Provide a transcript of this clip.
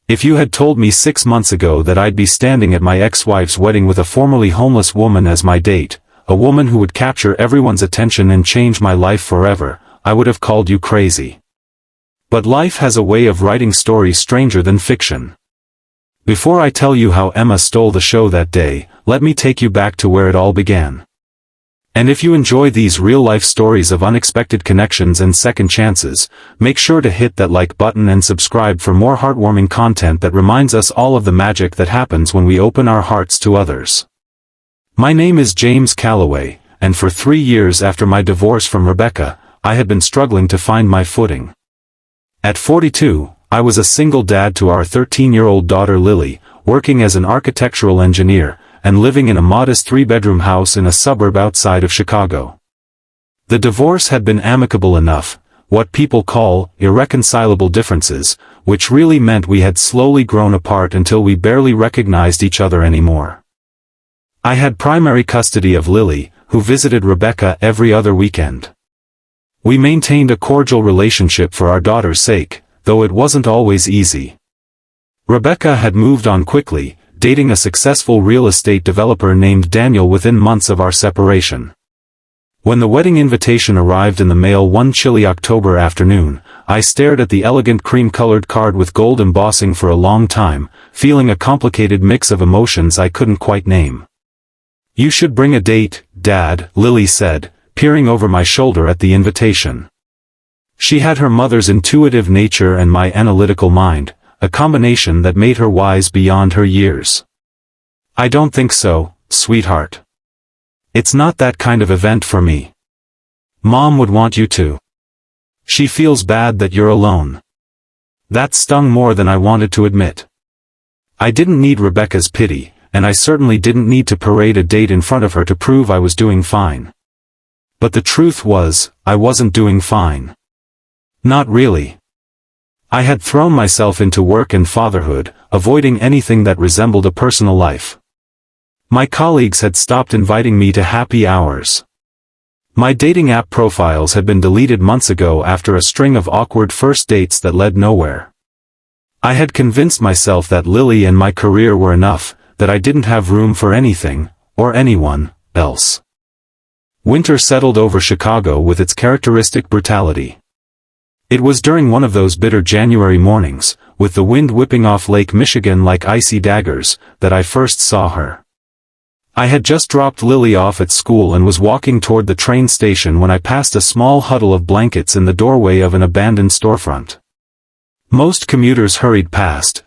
If you had told me 6 months ago that I'd be standing at my ex-wife's wedding with a formerly homeless woman as my date, a woman who would capture everyone's attention and change my life forever, I would have called you crazy. But life has a way of writing stories stranger than fiction. Before I tell you how Emma stole the show that day, let me take you back to where it all began. And if you enjoy these real-life stories of unexpected connections and second chances, make sure to hit that like button and subscribe for more heartwarming content that reminds us all of the magic that happens when we open our hearts to others. My name is James Calloway, and for 3 years after my divorce from Rebecca, I had been struggling to find my footing. At 42, I was a single dad to our 13-year-old daughter Lily, working as an architectural engineer, and living in a modest 3-bedroom house in a suburb outside of Chicago. The divorce had been amicable enough, what people call irreconcilable differences, which really meant we had slowly grown apart until we barely recognized each other anymore. I had primary custody of Lily, who visited Rebecca every other weekend. We maintained a cordial relationship for our daughter's sake, though it wasn't always easy. Rebecca had moved on quickly, dating a successful real estate developer named Daniel within months of our separation. When the wedding invitation arrived in the mail one chilly October afternoon, I stared at the elegant cream-colored card with gold embossing for a long time, feeling a complicated mix of emotions I couldn't quite name. "You should bring a date, Dad," Lily said, peering over my shoulder at the invitation. She had her mother's intuitive nature and my analytical mind, a combination that made her wise beyond her years. "I don't think so, sweetheart. It's not that kind of event for me. Mom would want you to. She feels bad that you're alone." That stung more than I wanted to admit. I didn't need Rebecca's pity, and I certainly didn't need to parade a date in front of her to prove I was doing fine. But the truth was, I wasn't doing fine. Not really. I had thrown myself into work and fatherhood, avoiding anything that resembled a personal life. My colleagues had stopped inviting me to happy hours. My dating app profiles had been deleted months ago after a string of awkward first dates that led nowhere. I had convinced myself that Lily and my career were enough, that I didn't have room for anything, or anyone, else. Winter settled over Chicago with its characteristic brutality. It was during one of those bitter January mornings, with the wind whipping off Lake Michigan like icy daggers, that I first saw her. I had just dropped Lily off at school and was walking toward the train station when I passed a small huddle of blankets in the doorway of an abandoned storefront. Most commuters hurried past,